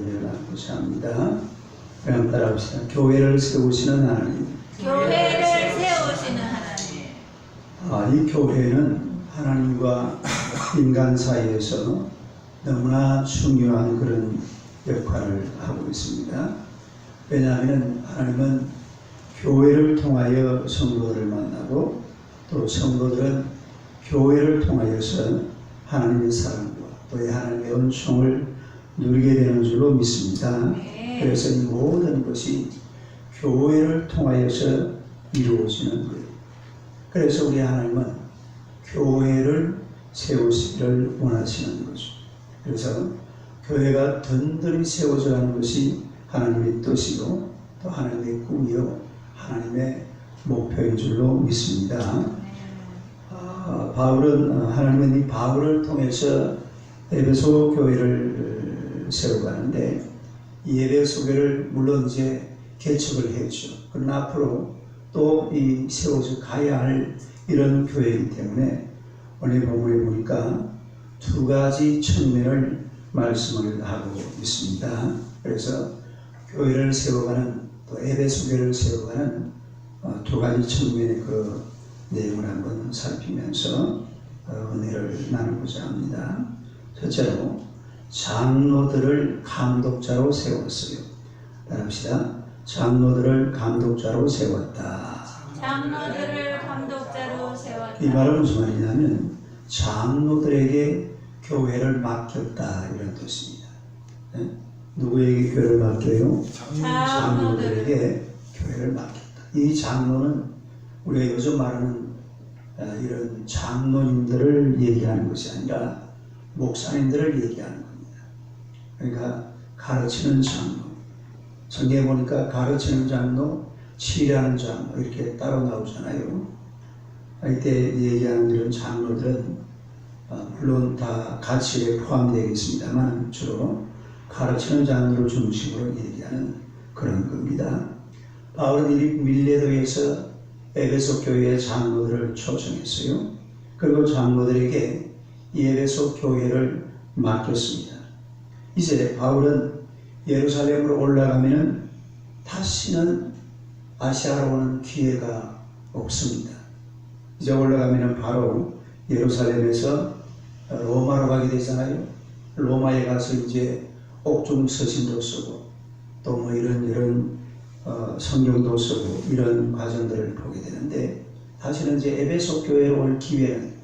올려놓고자 합니다. 그럼 따라합시다. 교회를 세우시는 하나님. 교회를 세우시는 하나님. 이 교회는 하나님과 인간 사이에서 너무나 중요한 그런 역할을 하고 있습니다. 왜냐하면 하나님은 교회를 통하여 성도들을 만나고 또 성도들은 교회를 통하여서 하나님의 사랑과 또 하나님의 은총을 누리게 되는 줄로 믿습니다. 그래서 이 모든 것이 교회를 통하여서 이루어지는 거예요. 그래서 우리 하나님은 교회를 세우시기를 원하시는 거죠. 그래서 교회가 든든히 세워져 가는 것이 하나님의 뜻이고 또 하나님의 꿈이요 하나님의 목표인 줄로 믿습니다. 바울은 하나님은 이 바울을 통해서 에베소 교회를 세워가는데 이 에베소 교회를 물론 이제 개척을 했죠. 그러나 앞으로 또 이 세워져 가야 할 이런 교회이기 때문에 오늘 본문에 보니까 두 가지 측면을 말씀을 하고 있습니다. 그래서 교회를 세워가는 또 에베소 교회를 세워가는 두 가지 측면의 그 내용을 한번 살피면서 은혜를 나누고자 합니다. 첫째로 장로들을 감독자로 세웠어요. 따라합시다. 장로들을 감독자로 세웠다. 장로들을 감독자로 세웠다. 이 말은 무슨 말이냐면 장로들에게 교회를 맡겼다 이런 뜻입니다. 네? 누구에게 교회를 맡겨요? 장로들에게 교회를 맡겼다. 이 장로는 우리가 요즘 말하는 이런 장로님들을 얘기하는 것이 아니라 목사님들을 얘기하는 겁니다. 그러니까 가르치는 장로. 성경에 보니까 가르치는 장로, 치료하는 장로 이렇게 따로 나오잖아요. 이때 얘기하는 이런 장로들은 물론 다 가치에 포함되겠습니다만 주로 가르치는 장로를 중심으로 얘기하는 그런 겁니다. 바울은 이 밀레도에서 에베소 교회의 장로들을 초청했어요. 그리고 장로들에게 이 에베소 교회를 맡겼습니다. 이제 바울은 예루살렘으로 올라가면 다시는 아시아로 오는 기회가 없습니다. 이제 올라가면 바로 예루살렘에서 로마로 가게 되잖아요. 로마에 가서 이제 옥중 서신도 쓰고 또 뭐 이런 성경도 쓰고 이런 과정들을 보게 되는데 다시는 이제 에베소 교회로 올 기회는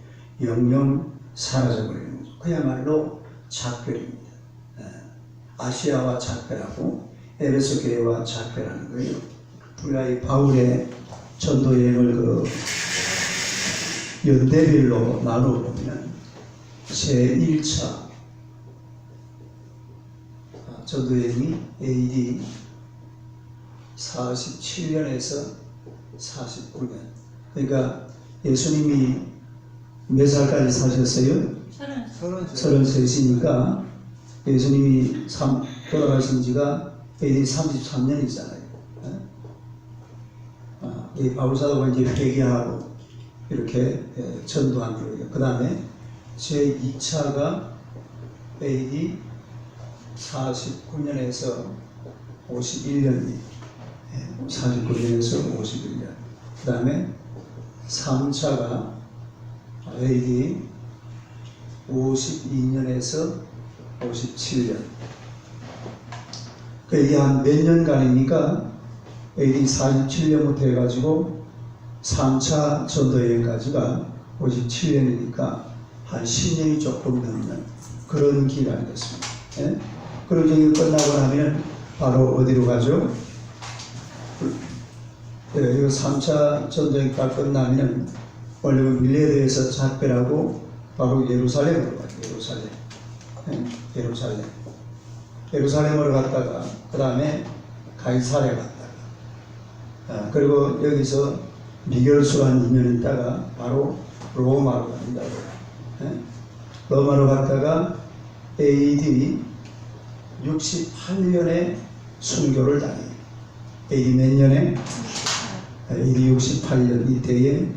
영영 사라져버리는 거죠. 그야말로 작별입니다. 아시아와 작별하고 에베소 교회와 작별하는 거예요. 우리가 이 바울의 전도 여행을 연대별로 나눠보면 제1차 전도 여행이 AD 47년에서 49년. 그러니까 예수님이 몇 살까지 사셨어요? 33이니까 예수님이 돌아가신 지가 AD 33년이잖아요. 이 바울사도가 이제 회개하고 이렇게 전도한 거예요. 그 다음에 제2차가 AD 49년에서 51년이 49년에서 51년. 그 다음에 3차가 AD 52년에서 57년. 이게 한 몇 년간입니까? AD 47년부터 해가지고 3차 전도여행까지가 57년이니까 한 10년이 조금 넘는 그런 기간이 됐습니다. 예? 그리고 이제 끝나고 나면 바로 어디로 가죠? 이 3차 전도여행가 끝나면 원래 밀레도에서 작별하고 바로 예루살렘으로 가죠. 예루살렘으로 갔다가 그 다음에 가이사랴 갔다가 그리고 여기서 미결수한 2년 있다가 바로 로마로 갑니다. 로마로 갔다가 AD 68년에 순교를 당해요. AD 몇 년에? AD 68년 이때에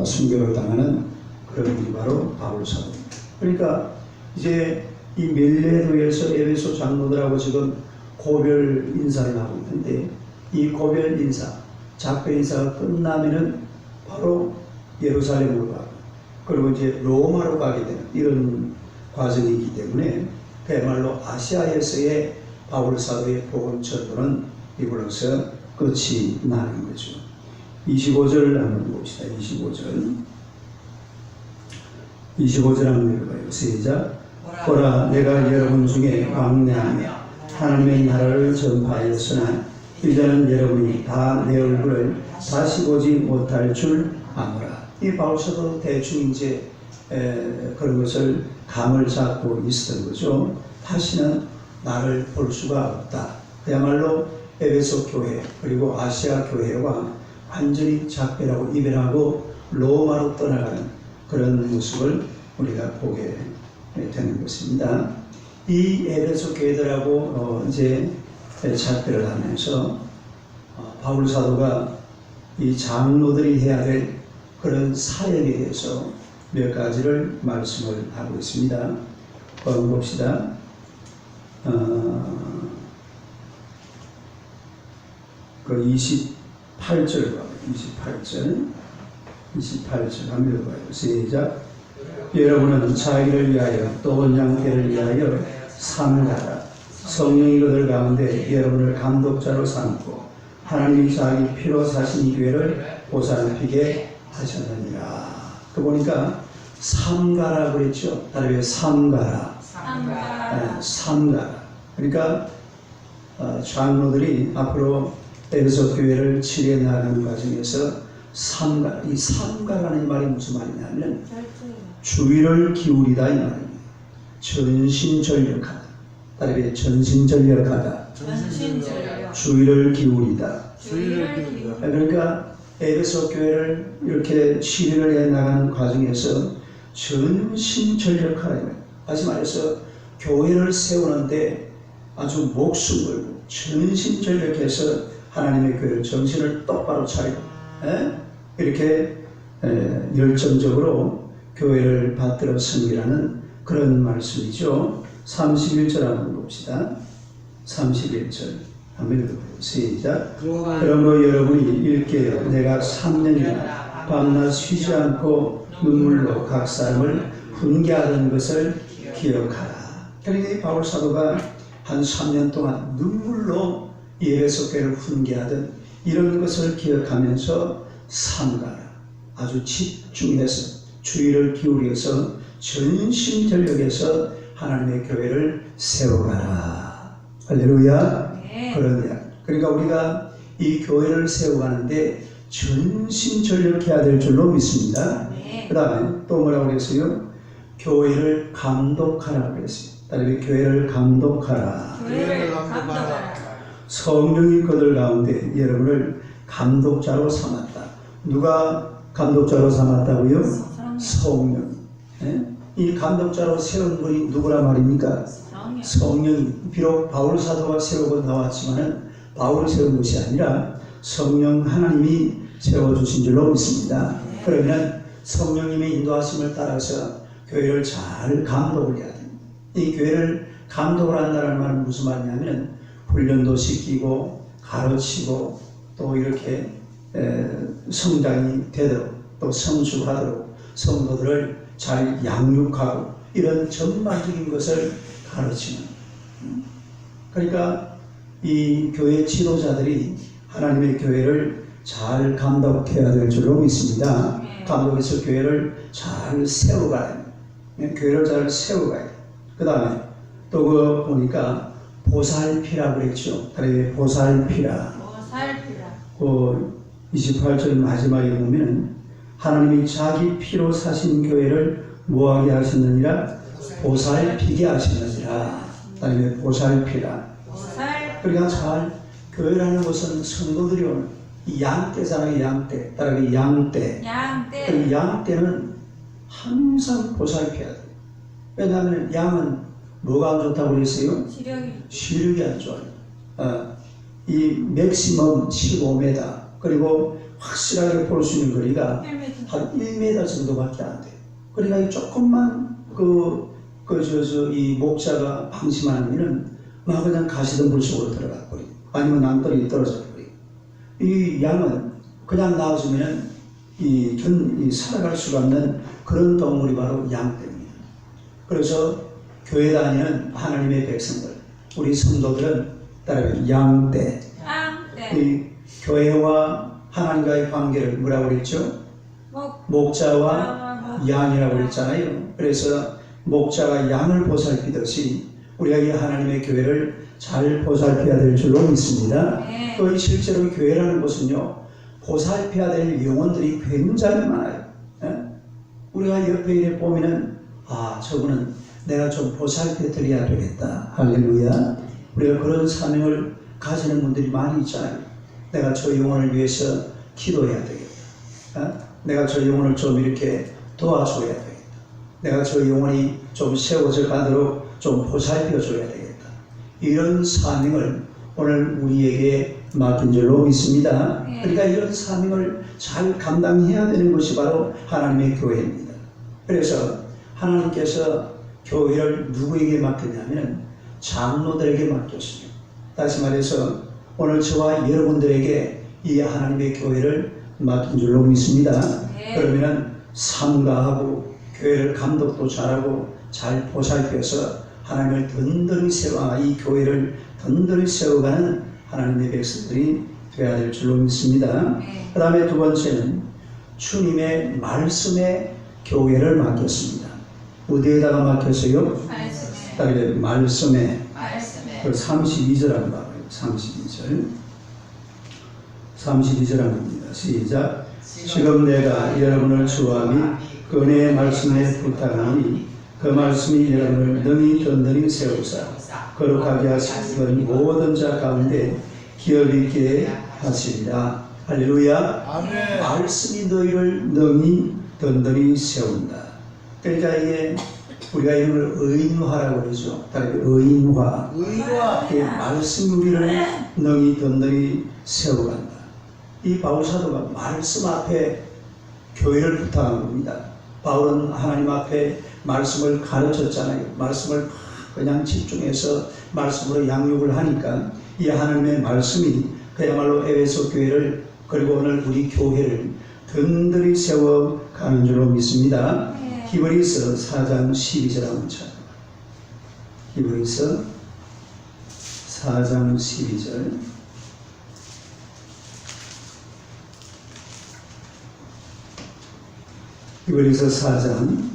순교를 당하는 그런 분이 바로 바울 사도입니다. 그러니까 이제 이 멜레도에서 에베소 장로들하고 지금 고별 인사를 하고 있는데, 이 고별 인사, 작별 인사가 끝나면은 바로 예루살렘으로 가고, 그리고 이제 로마로 가게 되는 이런 과정이기 때문에 그야말로 아시아에서의 바울 사도의 복음 전도는 이걸로서 끝이 나는 거죠. 25절 한번 봅시다. 25절 한번 읽어봐요. 시작. 보라, 내가 여러분 중에 왕래하며 하나님의 나라를 전파하였으나 이제는 여러분이 다 내 얼굴을 다시 보지 못할 줄 아노라. 이 바울 사도 대충 이제 그런 것을 감을 잡고 있었던 거죠. 다시는 나를 볼 수가 없다. 그야말로 에베소 교회 그리고 아시아 교회와 완전히 작별하고 이별하고 로마로 떠나가는 그런 모습을 우리가 보게 되는 것입니다. 이 에베소 교회들하고 이제 작별을 하면서 바울 사도가 이 장로들이 해야 될 그런 사역에 대해서 몇 가지를 말씀을 하고 있습니다. 한번 봅시다. 그 28절 28절 한번 읽어봐요. 시작. 여러분은 자기를 위하여 또 양떼를 위하여 삼가라. 성령이 그들 가운데 여러분을 감독자로 삼고 하나님이 자기 피로 사신 교회를 보살피게 하셨느니라. 그 보니까 삼가라 그랬죠. 다른 삼가라. 삼가라. 그러니까 장로들이 앞으로 에베소 교회를 치료해 나가는 과정에서 삼가라. 이 삼가라는 말이 무슨 말이냐면 주의를 기울이다 이 말입니다. 전신전력하다. 다르게 전신전력하다. 주의를 기울이다. 그러니까 에베소 교회를 이렇게 치료를 해 나가는 과정에서 전신전력하다. 다시 말해서 교회를 세우는데 아주 목숨 걸고 전신전력해서 하나님의 교회를 정신을 똑바로 차리고 이렇게 열정적으로 교회를 받들어 섬기라는 그런 말씀이죠. 31절 한번 봅시다. 31절 한번 읽어보세요. 시작. 그러므로 여러분이 읽게요. 내가 3년이나 밤낮 쉬지 않고 눈물로 각 사람을 훈계하던 것을 기억하라. 그러니까 바울 사도가 한 3년 동안 눈물로 에베소 교회를 훈계하던 이런 것을 기억하면서 삼가라. 아주 집중해서 주의를 기울여서 전심전력해서 하나님의 교회를 세워가라. 할렐루야. 네. 그런 이야기. 그러니까 우리가 이 교회를 세워가는데 전심전력해야 될 줄로 믿습니다. 네. 그 다음에 또 뭐라고 그랬어요? 교회를 감독하라 그랬어요. 다른 교회를 감독하라. 교회를 감독하라. 성령이 그들 가운데 여러분을 감독자로 삼았다. 누가 감독자로 삼았다고요? 성령. 이 감독자로 세운 분이 누구라 말입니까? 성령이. 비록 바울 사도가 세우고 나왔지만은 바울이 세운 것이 아니라 성령 하나님이 세워주신 줄로 믿습니다. 그러면 성령님의 인도하심을 따라서 교회를 잘 감독을 해야 됩니다. 이 교회를 감독을 한다는 말은 무슨 말이냐면 훈련도 시키고 가르치고 또 이렇게 성장이 되도록 또 성숙하도록 성도들을 잘 양육하고 이런 전반적인 것을 가르치는. 그러니까 이 교회 지도자들이 하나님의 교회를 잘 감독해야 될 줄로 믿습니다. 감독해서 교회를 잘 세워가야 됩니다. 교회를 잘 세워가야 돼요. 그 다음에 또 그 보니까 보살피라고 그랬죠. 다른 보살피라. 그 28절 마지막에 보면 하나님이 자기 피로 사신 교회를 뭐하게 하셨느니라? 보살피게 하셨느니라. 다음에 보살피라. 그러니까 잘 교회라는 것은 성도들이 오는 이 양떼잖아요. 양떼. 따라서 양떼. 그 양떼는 항상 보살펴야 돼요. 왜냐하면 양은 뭐가 안 좋다고 그랬어요? 시력이 안 좋아요. 이 맥시멈 15m 그리고 확실하게 볼 수 있는 거리가 한 1m 정도밖에 안 돼요. 그러니까 조금만 그 이 목자가 방심하면은 막 그냥 가시던 물속으로 들어가 버리고 아니면 낭떠러기 떨어져 버리고 이 양은 그냥 놔주면은 이 살아갈 수가 없는 그런 동물이 바로 양떼입니다. 그래서 교회 다니는 하나님의 백성들, 우리 성도들은 따라서 양떼. 이 교회와 하나님과의 관계를 뭐라고 그랬죠? 목자와 양이라고 그랬잖아요. 그래서 목자가 양을 보살피듯이 우리가 이 하나님의 교회를 잘 보살펴야 될 줄로 믿습니다. 또 실제로 교회라는 것은요, 보살펴야 될 영혼들이 굉장히 많아요. 우리가 옆에 이래 보면은 저분은 내가 좀 보살펴 드려야 되겠다. 할렐루야. 우리가 그런 사명을 가지는 분들이 많이 있잖아요. 내가 저 영혼을 위해서 기도해야 되겠다. 내가 저 영혼을 좀 이렇게 도와줘야 되겠다. 내가 저 영혼이 좀 세워져 가도록 좀 보살펴 줘야 되겠다. 이런 사명을 오늘 우리에게 맡긴 줄로 믿습니다. 그러니까 이런 사명을 잘 감당해야 되는 것이 바로 하나님의 교회입니다. 그래서 하나님께서 교회를 누구에게 맡겼냐면 장로들에게 맡겼습니다. 다시 말해서 오늘 저와 여러분들에게 이 하나님의 교회를 맡긴 줄로 믿습니다. 그러면 삼가하고 교회를 감독도 잘하고 잘 보살펴서 하나님을 든든히 이 교회를 든든히 세워가는 하나님의 백성들이 되어야 될 줄로 믿습니다. 그 다음에 두 번째는 주님의 말씀에 교회를 맡겼습니다. 어디에다가 맡겼어요? 말씀에. 그 32절 한번 봐요. 32절 합니다. 시작. 지금 내가 여러분을 주와 및 그의 말씀에 부탁하니 그 말씀이 여러분을 능히 든든히 세우사 거룩하게 하시는 모든 자 가운데 기업 있게 하시리라. 할렐루야. 아멘. 말씀이 너희를 능히 든든히 세운다. 그러니까 이게 우리가 이름을 의인화라고 그러죠. 의인화. 말씀이 우리를 능히 든든히 세워간다. 이 바울사도가 말씀 앞에 교회를 부탁한 겁니다. 바울은 하나님 앞에 말씀을 가르쳤잖아요. 말씀을 그냥 집중해서 말씀으로 양육을 하니까 이 하나님의 말씀이 그야말로 에베소 교회를 그리고 오늘 우리 교회를 든든히 세워가는 줄로 믿습니다. 히브리서 4장 12절 한번 찾아봐요. 히브리서 4장 12절. 히브리서 4장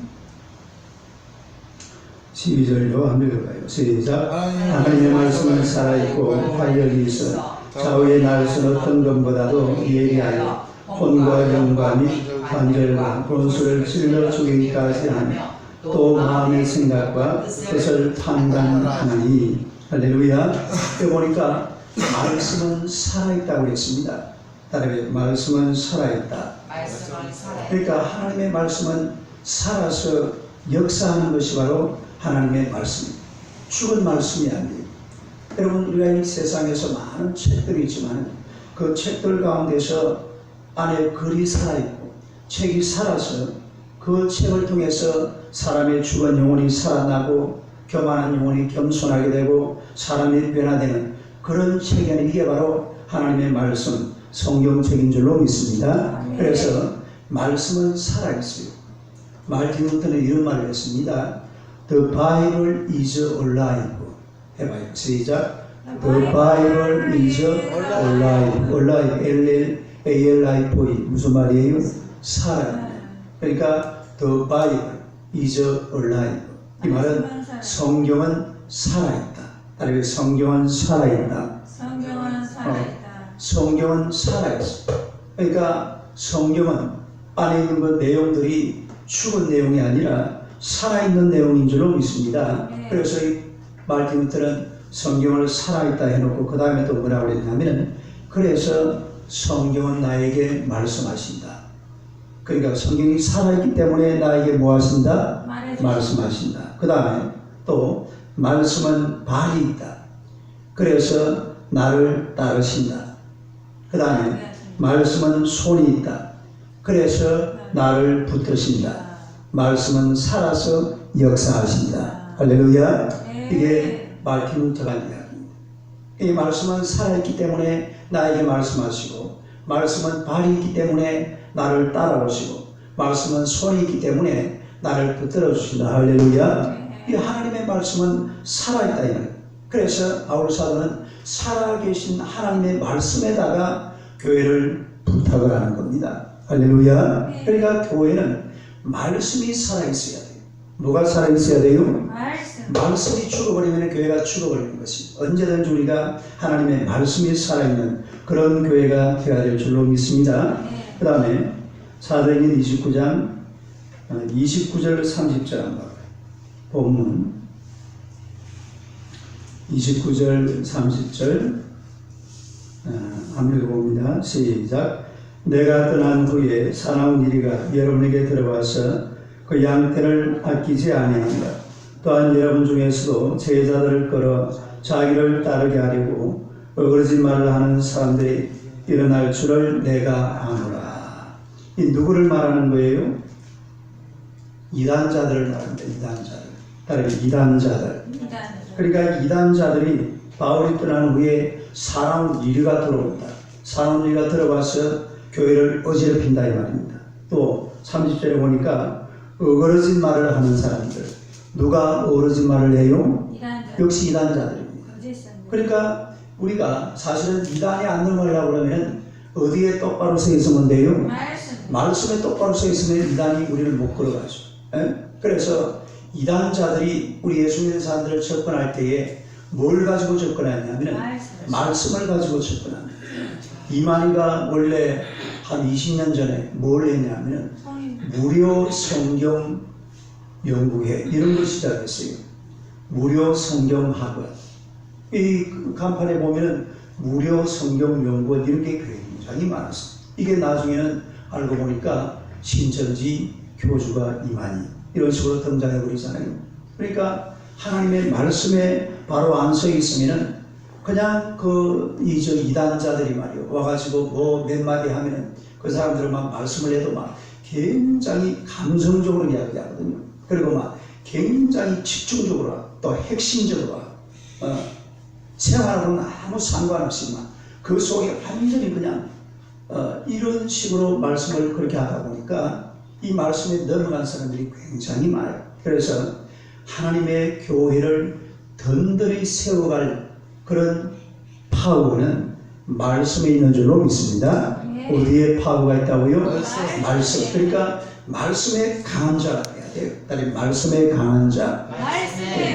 12절로 한번 읽어봐요. 시작. 하나님의 말씀은 살아있고 활력이 있어 좌우의 날선 어떤 것보다도 예리하여 혼과 영과 및 관절과 본수를 찔러 죽이기까지 하며 또 마음의 생각과 뜻을 판단하나니. 할렐루야. 여기 보니까 말씀은 살아있다고 했습니다. 다른 말씀은 살아있다. 그러니까 하나님의 말씀은 살아서 역사하는 것이 바로 하나님의 말씀입니다. 죽은 말씀이 아니에요. 여러분, 우리가 이 세상에서 많은 책들이 있지만 그 책들 가운데서 안에 글이 살아있고 책이 살아서 그 책을 통해서 사람의 죽은 영혼이 살아나고 교만한 영혼이 겸손하게 되고 사람이 변화되는 그런 책이 아닌 이게 바로 하나님의 말씀, 성경책인 줄로 믿습니다. 그래서 말씀은 살아있어요. 말틴 루터는 이런 말을 했습니다. The Bible is alive. 해봐요. 시작. The Bible is alive. alive. L-L-A-L-I-V. 무슨 말이에요? 살아있다. 그러니까 The Bible is alive. 이 말은 성경은 살아있다. 다르게 성경은 살아있다. 성경은 살아있다. 성경은 살아있어. 그러니까 성경은 안에 있는 그 내용들이 죽은 내용이 아니라 살아있는 내용인 줄로 믿습니다. 그래서 이 말틴 루터는 성경을 살아있다 해놓고 그 다음에 또 뭐라고 그랬냐면 그래서 성경은 나에게 말씀하신다. 그러니까 성경이 살아있기 때문에 나에게 뭐 하신다? 말씀하신다. 그 다음에 또 말씀은 발이 있다. 그래서 나를 따르신다. 그 다음에 말씀은 손이 있다. 그래서 나를 붙드신다. 말씀은 살아서 역사하신다. 할렐루야. 네. 이게 마르틴 루터가 한 이야기입니다. 이 말씀은 살아있기 때문에 나에게 말씀하시고, 말씀은 발이 있기 때문에 나를 따라오시고, 말씀은 손이 있기 때문에 나를 붙들어 주신다. 할렐루야. 이 하나님의 말씀은 살아있다 이 말이에요. 그래서 바울 사도는 살아계신 하나님의 말씀에다가 교회를 부탁을 하는 겁니다. 할렐루야. 그러니까 교회는 말씀이 살아있어야 돼요. 뭐가 살아있어야 돼요? 말씀이 죽어버리면 교회가 죽어버리는 것이, 언제든지 우리가 하나님의 말씀이 살아있는 그런 교회가 되어야 될 줄로 믿습니다. 그 다음에 사도행전 29장 29절 30절 한번 본문 29절 30절 한번 읽어봅니다. 시작. 내가 떠난 후에 사나운 이리가 여러분에게 들어와서 그 양떼를 아끼지 아니한다. 또한 여러분 중에서도 제자들을 끌어 자기를 따르게 하려고 어그러진 말을 하는 사람들이 일어날 줄을 내가 아노라. 이 누구를 말하는 거예요? 이단자들을 말합니다. 이단자들. 다르게 이단자들. 그러니까 이단자들이 바울이 떠난 후에 사나운 이리가 들어온다. 사나운 이리가 들어와서 교회를 어지럽힌다 이 말입니다. 또 30절에 보니까 어그러진 말을 하는 사람들. 누가 어그러진 말을 해요? 역시 이단자들입니다. 그러니까 우리가 사실은 이단에 안 넘어가려고 그러면 어디에 똑바로 서 있으면 돼요? 말씀에 똑바로 서 있으면 이단이 우리를 못 걸어가죠. 그래서 이단자들이 우리 예수 믿는 사람들을 접근할 때에 뭘 가지고 접근하냐면 말씀을 가지고 접근합니다. 이만희가 원래 한 20년 전에 뭘 했냐면 무료 성경 연구회 이런 걸 시작했어요. 무료 성경 학원. 이 간판에 보면 무료 성경 연구원 이런 게 굉장히 많았어요. 이게 나중에는 알고 보니까 신천지 교주가 이만희 이런 식으로 등장해 버리잖아요. 그러니까 하나님의 말씀에 바로 안 서 있으면은 그냥 저 이단자들이 말이요 와가지고 뭐 몇 마디 하면은 그 사람들은 막 말씀을 해도 막 굉장히 감성적으로 이야기하거든요. 그리고 막 굉장히 집중적으로 또 핵심적으로 생활하고는 아무 상관없이 막 그 속에 완전히 그냥 이런 식으로 말씀을 그렇게 하다 보니까 이 말씀에 넘어간 사람들이 굉장히 많아요. 그래서 하나님의 교회를 든든히 세워갈 그런 파워는 말씀에 있는 줄로 믿습니다. 어디에 파워가 있다고요? 말씀. 그러니까 말씀에 강한 자가 돼야 돼요. 다른 말씀에 강한 자.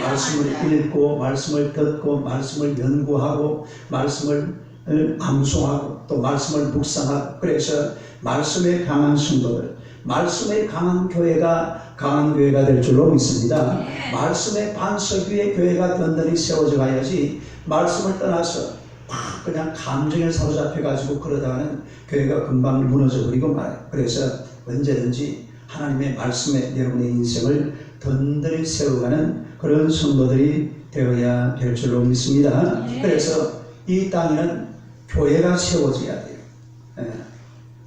말씀을 읽고 말씀을 듣고 말씀을 연구하고 말씀을 암송하고 또 말씀을 묵상하고, 그래서 말씀에 강한 성도들, 말씀에 강한 교회가 강한 교회가 될 줄로 믿습니다. 말씀의 반석 위에 교회가 든든히 세워져 가야지 말씀을 떠나서 그냥 감정에 사로잡혀 가지고 그러다가는 교회가 금방 무너져 버리고 말아요. 그래서 언제든지 하나님의 말씀에 여러분의 인생을 든든히 세워가는 그런 성도들이 되어야 될 줄로 믿습니다. 그래서 이 땅에는 교회가 세워져야 돼요.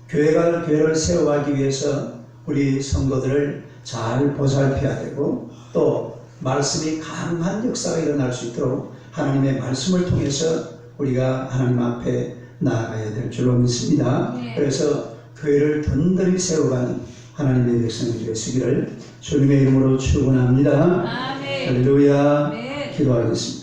교회를 세워가기 위해서 우리 성도들을 잘 보살펴야 되고, 또 말씀이 강한 역사가 일어날 수 있도록 하나님의 말씀을 통해서 우리가 하나님 앞에 나아가야 될 줄로 믿습니다. 그래서 교회를 든든히 세워가는 하나님의 백성이 되시기를 주님의 이름으로 축원합니다. 할렐루야. 기도하겠습니다.